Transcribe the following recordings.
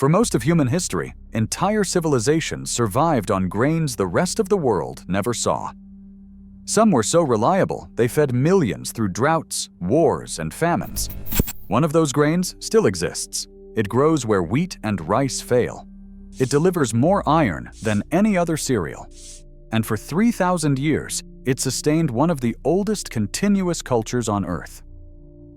For most of human history, entire civilizations survived on grains the rest of the world never saw. Some were so reliable, they fed millions through droughts, wars, and famines. One of those grains still exists. It grows where wheat and rice fail. It delivers more iron than any other cereal. And for 3,000 years, it sustained one of the oldest continuous cultures on Earth.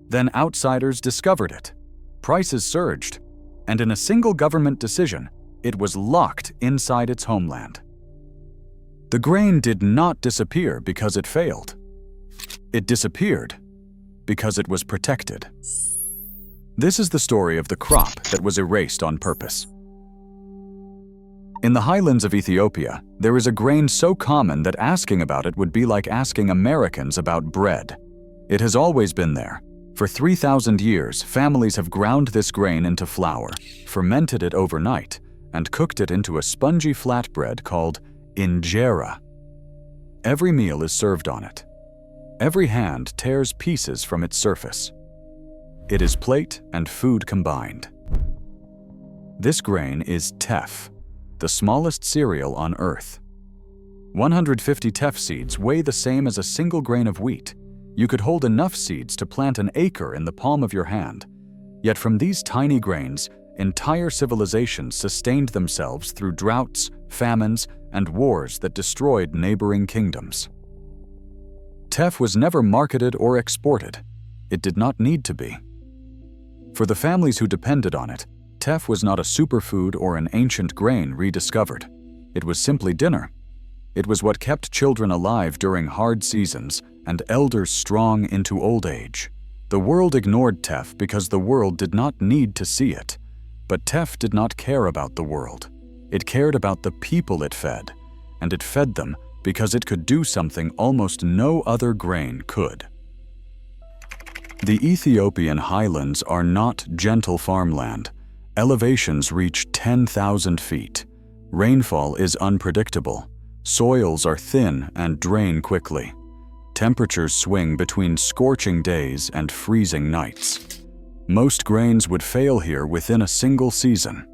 Then outsiders discovered it. Prices surged, and in a single government decision, it was locked inside its homeland. The grain did not disappear because it failed. It disappeared because it was protected. This is the story of the crop that was erased on purpose. In the highlands of Ethiopia, there is a grain so common that asking about it would be like asking Americans about bread. It has always been there. For 3,000 years, families have ground this grain into flour, fermented it overnight, and cooked it into a spongy flatbread called injera. Every meal is served on it. Every hand tears pieces from its surface. It is plate and food combined. This grain is teff, the smallest cereal on Earth. 150 teff seeds weigh the same as a single grain of wheat. You could hold enough seeds to plant an acre in the palm of your hand. Yet from these tiny grains, entire civilizations sustained themselves through droughts, famines, and wars that destroyed neighboring kingdoms. Teff was never marketed or exported. It did not need to be. For the families who depended on it, teff was not a superfood or an ancient grain rediscovered. It was simply dinner. It was what kept children alive during hard seasons and elders strong into old age. The world ignored teff because the world did not need to see it. But teff did not care about the world. It cared about the people it fed, and it fed them because it could do something almost no other grain could. The Ethiopian highlands are not gentle farmland. Elevations reach 10,000 feet. Rainfall is unpredictable. Soils are thin and drain quickly. Temperatures swing between scorching days and freezing nights. Most grains would fail here within a single season.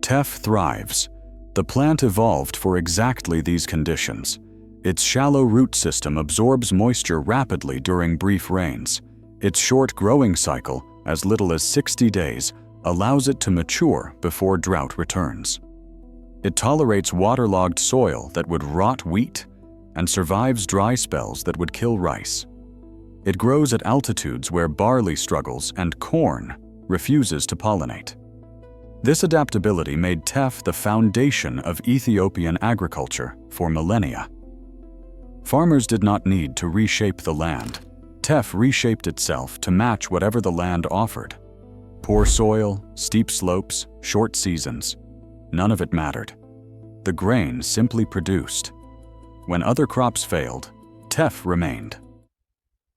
Teff thrives. The plant evolved for exactly these conditions. Its shallow root system absorbs moisture rapidly during brief rains. Its short growing cycle, as little as 60 days, allows it to mature before drought returns. It tolerates waterlogged soil that would rot wheat and survives dry spells that would kill rice. It grows at altitudes where barley struggles and corn refuses to pollinate. This adaptability made teff the foundation of Ethiopian agriculture for millennia. Farmers did not need to reshape the land. Teff reshaped itself to match whatever the land offered. Poor soil, steep slopes, short seasons. None of it mattered. The grain simply produced. When other crops failed, teff remained.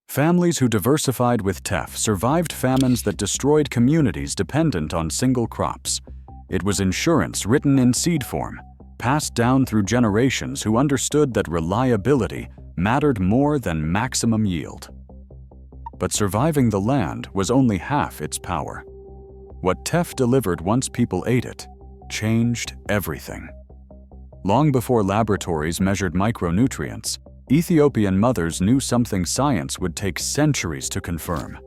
Families who diversified with teff survived famines that destroyed communities dependent on single crops. It was insurance written in seed form, passed down through generations who understood that reliability mattered more than maximum yield. But surviving the land was only half its power. What teff delivered once people ate it changed everything. Long before laboratories measured micronutrients, Ethiopian mothers knew something science would take centuries to confirm.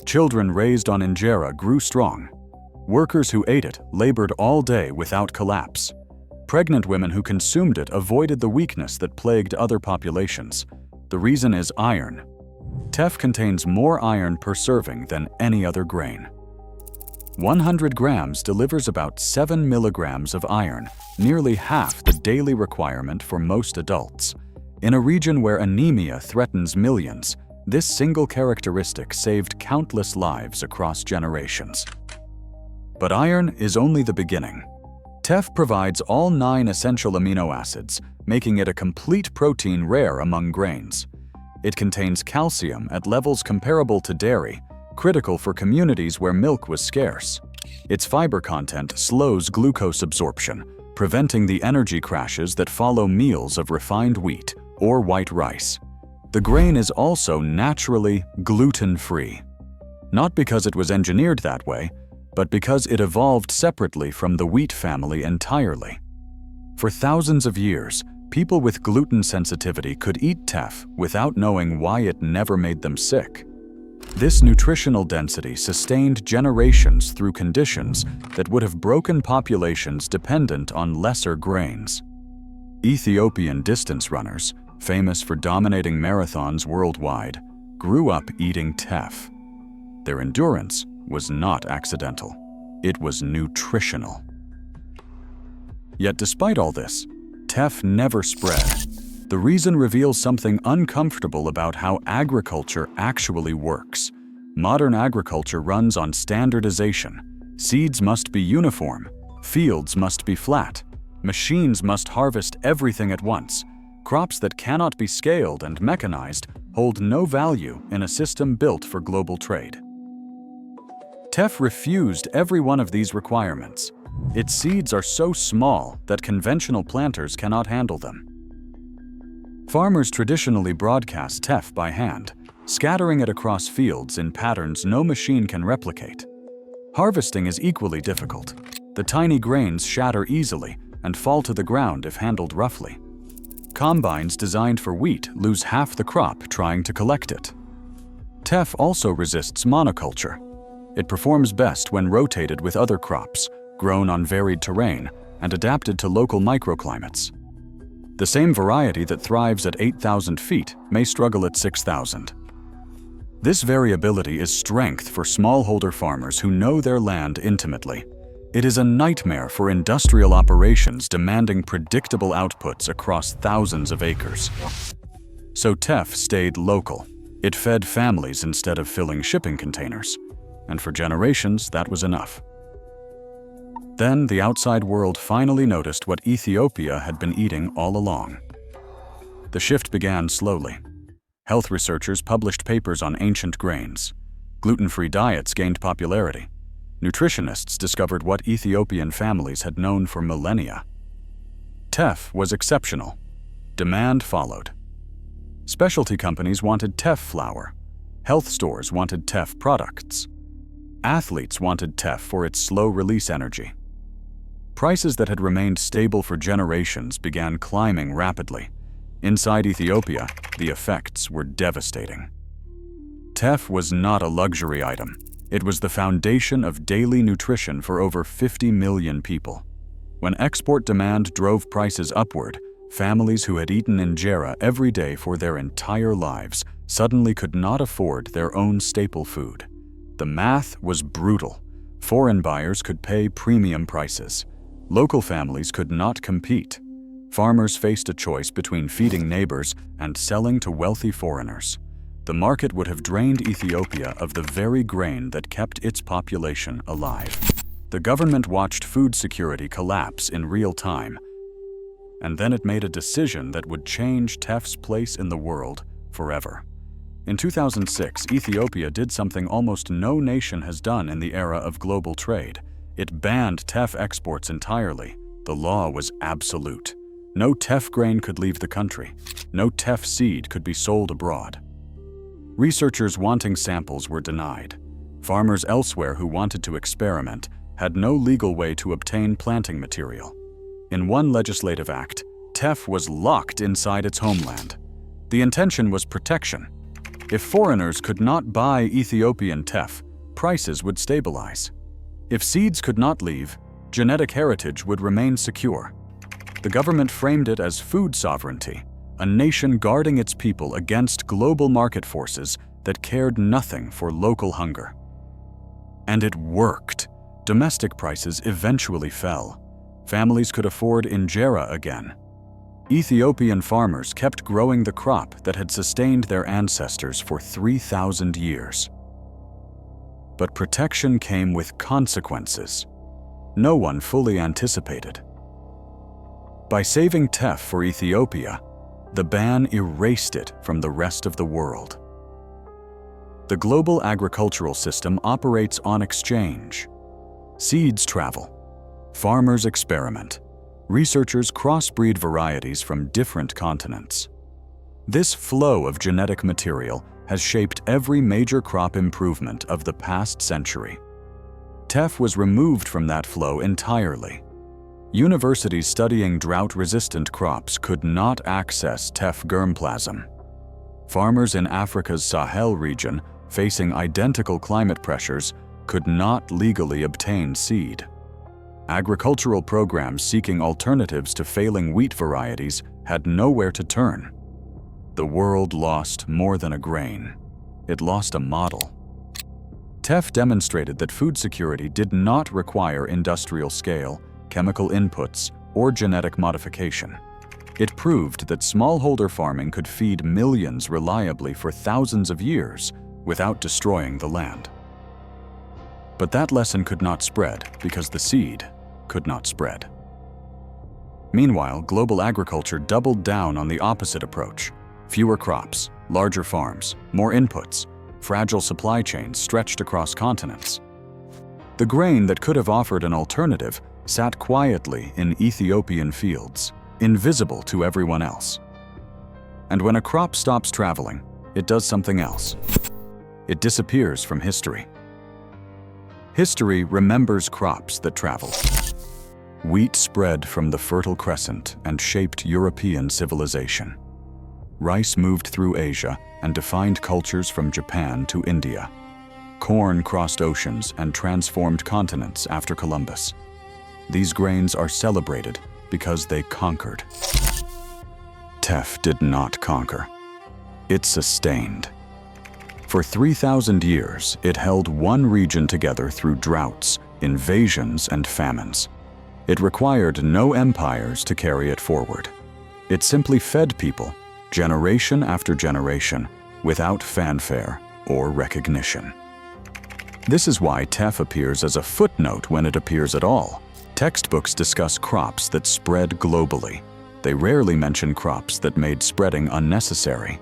Children raised on injera grew strong. Workers who ate it labored all day without collapse. Pregnant women who consumed it avoided the weakness that plagued other populations. The reason is iron. Teff contains more iron per serving than any other grain. 100 grams delivers about 7 milligrams of iron, nearly half the daily requirement for most adults. In a region where anemia threatens millions, this single characteristic saved countless lives across generations. But iron is only the beginning. Teff provides all 9 essential amino acids, making it a complete protein rare among grains. It contains calcium at levels comparable to dairy, critical for communities where milk was scarce. Its fiber content slows glucose absorption, preventing the energy crashes that follow meals of refined wheat or white rice. The grain is also naturally gluten-free. Not because it was engineered that way, but because it evolved separately from the wheat family entirely. For thousands of years, people with gluten sensitivity could eat teff without knowing why it never made them sick. This nutritional density sustained generations through conditions that would have broken populations dependent on lesser grains. Ethiopian distance runners, famous for dominating marathons worldwide, grew up eating teff. Their endurance was not accidental. It was nutritional. Yet despite all this, teff never spread. The reason reveals something uncomfortable about how agriculture actually works. Modern agriculture runs on standardization. Seeds must be uniform. Fields must be flat. Machines must harvest everything at once. Crops that cannot be scaled and mechanized hold no value in a system built for global trade. Teff refused every one of these requirements. Its seeds are so small that conventional planters cannot handle them. Farmers traditionally broadcast teff by hand, scattering it across fields in patterns no machine can replicate. Harvesting is equally difficult. The tiny grains shatter easily and fall to the ground if handled roughly. Combines designed for wheat lose half the crop trying to collect it. Teff also resists monoculture. It performs best when rotated with other crops, grown on varied terrain, and adapted to local microclimates. The same variety that thrives at 8,000 feet may struggle at 6,000. This variability is strength for smallholder farmers who know their land intimately. It is a nightmare for industrial operations demanding predictable outputs across thousands of acres. So teff stayed local. It fed families instead of filling shipping containers. And for generations, that was enough. Then the outside world finally noticed what Ethiopia had been eating all along. The shift began slowly. Health researchers published papers on ancient grains. Gluten-free diets gained popularity. Nutritionists discovered what Ethiopian families had known for millennia. Teff was exceptional. Demand followed. Specialty companies wanted teff flour. Health stores wanted teff products. Athletes wanted teff for its slow-release energy. Prices that had remained stable for generations began climbing rapidly. Inside Ethiopia, the effects were devastating. Teff was not a luxury item. It was the foundation of daily nutrition for over 50 million people. When export demand drove prices upward, families who had eaten injera every day for their entire lives suddenly could not afford their own staple food. The math was brutal. Foreign buyers could pay premium prices. Local families could not compete. Farmers faced a choice between feeding neighbors and selling to wealthy foreigners. The market would have drained Ethiopia of the very grain that kept its population alive. The government watched food security collapse in real time, and then it made a decision that would change teff's place in the world forever. In 2006, Ethiopia did something almost no nation has done in the era of global trade. It banned teff exports entirely. The law was absolute. No teff grain could leave the country. No teff seed could be sold abroad. Researchers wanting samples were denied. Farmers elsewhere who wanted to experiment had no legal way to obtain planting material. In one legislative act, teff was locked inside its homeland. The intention was protection. If foreigners could not buy Ethiopian teff, prices would stabilize. If seeds could not leave, genetic heritage would remain secure. The government framed it as food sovereignty, a nation guarding its people against global market forces that cared nothing for local hunger. And it worked. Domestic prices eventually fell. Families could afford injera again. Ethiopian farmers kept growing the crop that had sustained their ancestors for 3,000 years. But protection came with consequences no one fully anticipated. By saving teff for Ethiopia, the ban erased it from the rest of the world. The global agricultural system operates on exchange. Seeds travel. Farmers experiment. Researchers crossbreed varieties from different continents. This flow of genetic material has shaped every major crop improvement of the past century. teff was removed from that flow entirely. Universities studying drought-resistant crops could not access teff germplasm. Farmers in Africa's Sahel region, facing identical climate pressures, could not legally obtain seed. Agricultural programs seeking alternatives to failing wheat varieties had nowhere to turn. The world lost more than a grain. It lost a model. Teff demonstrated that food security did not require industrial scale, chemical inputs, or genetic modification. It proved that smallholder farming could feed millions reliably for thousands of years without destroying the land. But that lesson could not spread because the seed could not spread. Meanwhile, global agriculture doubled down on the opposite approach: fewer crops, larger farms, more inputs, fragile supply chains stretched across continents. The grain that could have offered an alternative sat quietly in Ethiopian fields, invisible to everyone else. And when a crop stops traveling, it does something else. It disappears from history. History remembers crops that traveled. Wheat spread from the Fertile Crescent and shaped European civilization. Rice moved through Asia and defined cultures from Japan to India. Corn crossed oceans and transformed continents after Columbus. These grains are celebrated because they conquered. Teff did not conquer. It sustained. For 3,000 years, it held one region together through droughts, invasions, and famines. It required no empires to carry it forward. It simply fed people, generation after generation, without fanfare or recognition. This is why teff appears as a footnote when it appears at all. Textbooks discuss crops that spread globally. They rarely mention crops that made spreading unnecessary.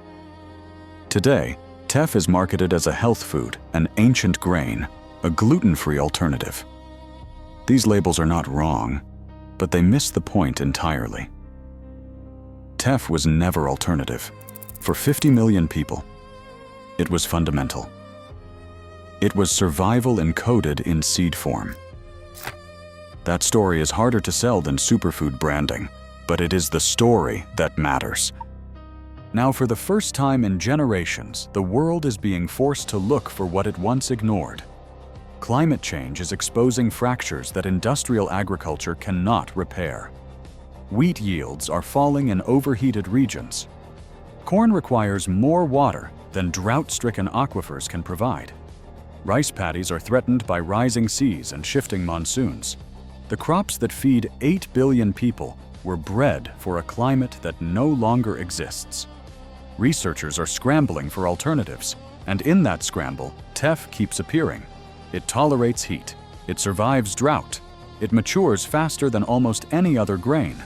Today, teff is marketed as a health food, an ancient grain, a gluten-free alternative. These labels are not wrong, but they miss the point entirely. Teff was never alternative. For 50 million people, it was fundamental. It was survival encoded in seed form. That story is harder to sell than superfood branding, but it is the story that matters. Now, for the first time in generations, the world is being forced to look for what it once ignored. Climate change is exposing fractures that industrial agriculture cannot repair. Wheat yields are falling in overheated regions. Corn requires more water than drought-stricken aquifers can provide. Rice paddies are threatened by rising seas and shifting monsoons. The crops that feed 8 billion people were bred for a climate that no longer exists. Researchers are scrambling for alternatives, and in that scramble, teff keeps appearing. It tolerates heat. It survives drought. It matures faster than almost any other grain.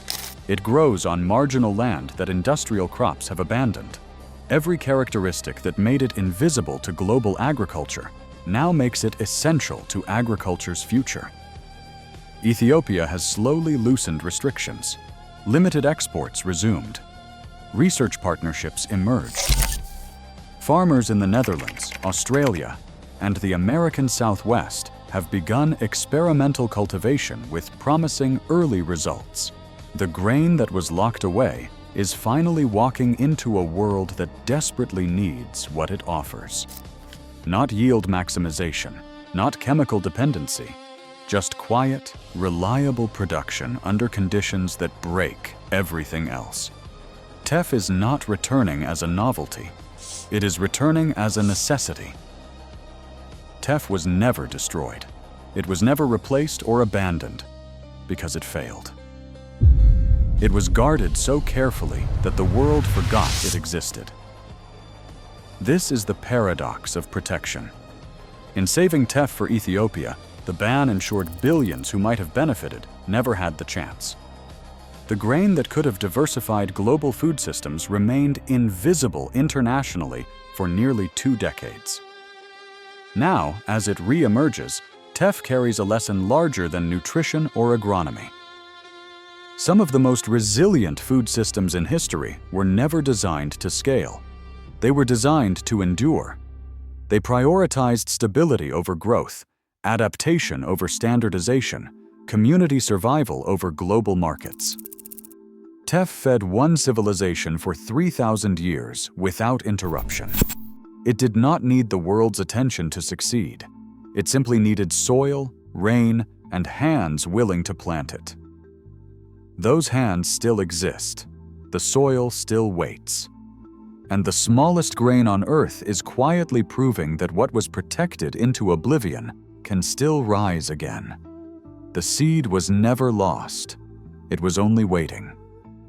It grows on marginal land that industrial crops have abandoned. Every characteristic that made it invisible to global agriculture now makes it essential to agriculture's future. Ethiopia has slowly loosened restrictions. Limited exports resumed. Research partnerships emerged. Farmers in the Netherlands, Australia, and the American Southwest have begun experimental cultivation with promising early results. The grain that was locked away is finally walking into a world that desperately needs what it offers. Not yield maximization, not chemical dependency, just quiet, reliable production under conditions that break everything else. Teff is not returning as a novelty. It is returning as a necessity. Teff was never destroyed. It was never replaced or abandoned because it failed. It was guarded so carefully that the world forgot it existed. This is the paradox of protection. In saving teff for Ethiopia, the ban ensured billions who might have benefited never had the chance. The grain that could have diversified global food systems remained invisible internationally for nearly 2 decades. Now, as it re-emerges, teff carries a lesson larger than nutrition or agronomy. Some of the most resilient food systems in history were never designed to scale. They were designed to endure. They prioritized stability over growth, adaptation over standardization, community survival over global markets. Teff fed one civilization for 3,000 years without interruption. It did not need the world's attention to succeed. It simply needed soil, rain, and hands willing to plant it. Those hands still exist. The soil still waits. And the smallest grain on Earth is quietly proving that what was protected into oblivion can still rise again. The seed was never lost. It was only waiting.